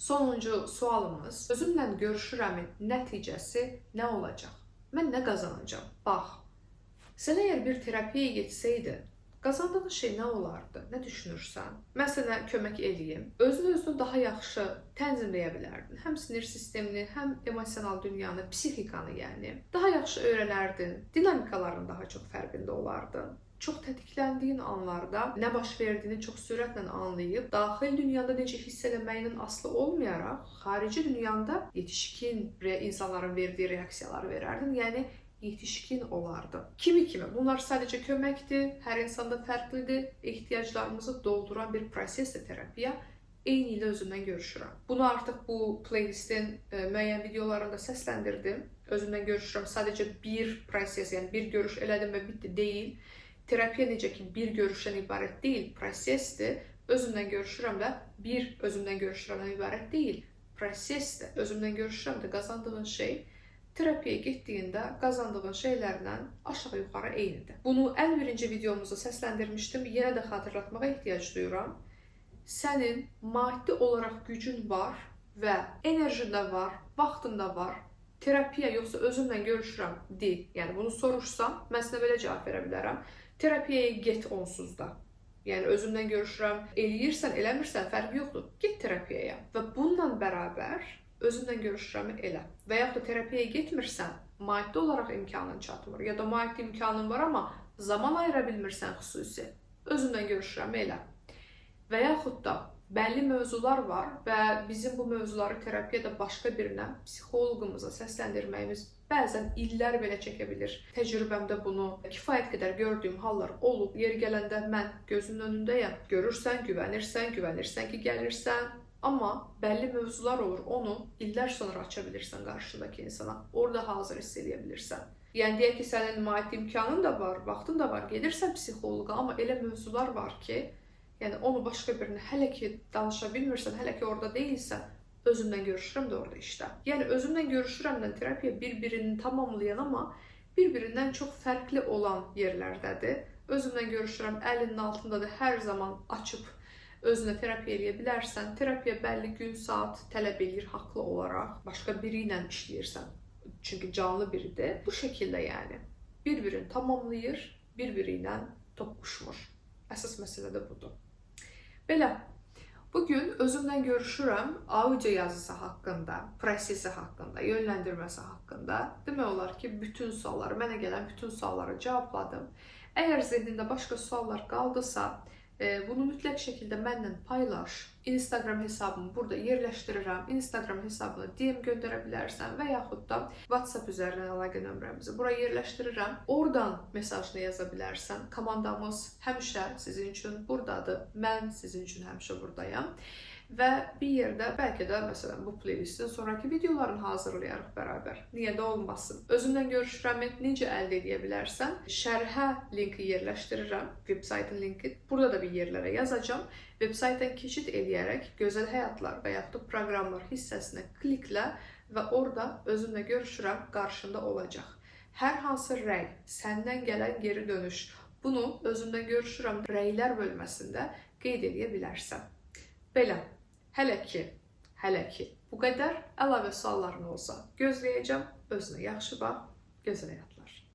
Sonuncu sualımız, özümlə görüşürəmin nəticəsi nə olacaq? Mən nə qazanacağam? Bax, sən əgər bir terapiyaya getsəydin, qazandığın şey nə olardı? Nə düşünürsən? Mən sənə kömək eləyim. Özünü daha yaxşı tənzimləyə bilərdin. Həm sinir sistemini, həm emosional dünyanı, psixikanı yəni. Daha yaxşı öyrənərdin. Dinamikaların daha çox fərqində olardın. Çox tətikləndiyin anlarda nə baş verdiyini çox sürətlə anlayıb, daxil dünyada necə hiss eləməyindən asılı olmayaraq, xarici dünyada yetişkin insanların verdiyi reaksiyaları verərdin. Yəni, yetişkin olardı. Kimi? Bunlar sadəcə köməkdir, hər insanda fərqlidir, ehtiyaclarımızı dolduran bir prosesdir terapiya. Eyni ilə özümdən görüşürəm. Bunu artıq bu playlistin müəyyən videolarında səsləndirdim. Özümdən görüşürəm sadəcə bir proses, yəni bir görüş elədim və bitdi deyil. Terapiya necə ki bir görüşdən ibarət deyil, prosesdir. Özümdən görüşürəm də bir özümdən görüşürəmdən ibarət deyil, prosesdir. Özümdən görüşürəm də qazandığın şey terapiyaya getdiyində qazandığın şeylərlə aşağı-yuxarı eynidir. Bunu ən birinci videomuzda səsləndirmişdim. Yenə də xatırlatmağa ehtiyac duyuram. Sənin maddi olaraq gücün var və enerjin də var, vaxtın da var. Terapiya yoxsa özümlə görüşürəm deyil. Yəni bunu soruşsam, mən sənə belə cavab verə bilərəm. Terapiyaya get onsuz da. Yəni özümdən görüşürəm, eləyirsən, eləmirsən, fərqi yoxdur. Get terapiyaya və bununla bərabər özümdən görüşürəmi elə. Və yaxud da terapiyaya getmirsən, maddi olaraq imkanın çatmır. Ya da maddi imkanın var, amma zaman ayıra bilmirsən xüsusi. Özümdən görüşürəmi elə. Və yaxud da bəlli mövzular var və bizim bu mövzuları terapiyada başqa birinə, psixoloqumuza səsləndirməyimiz bəzən illər belə çəkə bilir. Təcrübəmdə bunu kifayət qədər gördüyüm hallar olub. Yeri gələndə mən gözünün önündəyəm. Görürsən, güvənirsən ki, gəlirsən. Amma bəlli mövzular olur, onu illər sonra aça bilirsən qarşındakı insana. Orada hazır hiss edə bilirsən. Yəni deyək ki, sənin maddi imkanın da var, vaxtın da var, gedirsən psixoloqa, amma elə mövzular var ki, yəni onu başqa birinə hələ ki danışa bilmirsən, hələ ki orada deyilsən, özümdən görüşürəm də orada işdə. Yəni özümdən görüşürəmlə terapiya bir-birini tamamlayan, amma bir-birindən çox fərqli olan yerlərdədir. Özümdən görüşürəm, əlinin altındadır, hər zaman açıb özünə terapiya eləyə bilərsən. Terapiya bəlli gün, saat tələb edir haqlı olaraq. Başqa biri ilə işləyirsən. Çünki canlı biridir. Bu şəkildə yəni. Bir-birini tamamlayır, bir-biri ilə toqquşmur. Əsas məsələ də budur. Belə, bugün özümdən görüşürəm audio yazısı haqqında, prosesi haqqında, yönləndirməsi haqqında. Demək olar ki, bütün sualları, mənə gələn bütün sualları cavabladım. Əgər zehnində başqa suallar qaldısa, bunu mütləq şəkildə mənlə paylaş. Instagram hesabımı burada yerləşdirirəm. Instagram hesabına DM göndərə bilərsən və yaxud da WhatsApp üzərindən əlaqə nömrəmizi bura yerləşdirirəm. Oradan mesajını yaza bilərsən. Komandamız həmişə sizin üçün buradadır. Mən sizin üçün həmişə buradayam. Və bir yerdə bəlkə də məsələn bu playlistin sonraki videolarını hazırlayarıq bərabər. Niyə də olmasın? Özümdən görüşürəmi necə əldə edə bilərsən? Şərhə linki yerləşdirirəm, veb-saytın linki. Burada da bir yerlərə yazacağam. Veb-saytdan keçid eləyərək Gözəl Həyatlar və yaxud da proqramlar hissəsinə kliklə və orada özümlə görüşürəm qarşında olacaq. Hər hansı rəy, səndən gələn geri dönüş, bunu özümdən görüşürəm rəylər bölməsində qeyd edə bilərsən. Belə. Hələ ki bu qədər. Əlavə sualların olsa gözləyəcəm. Özünə yaxşı bax, gözəl həyat.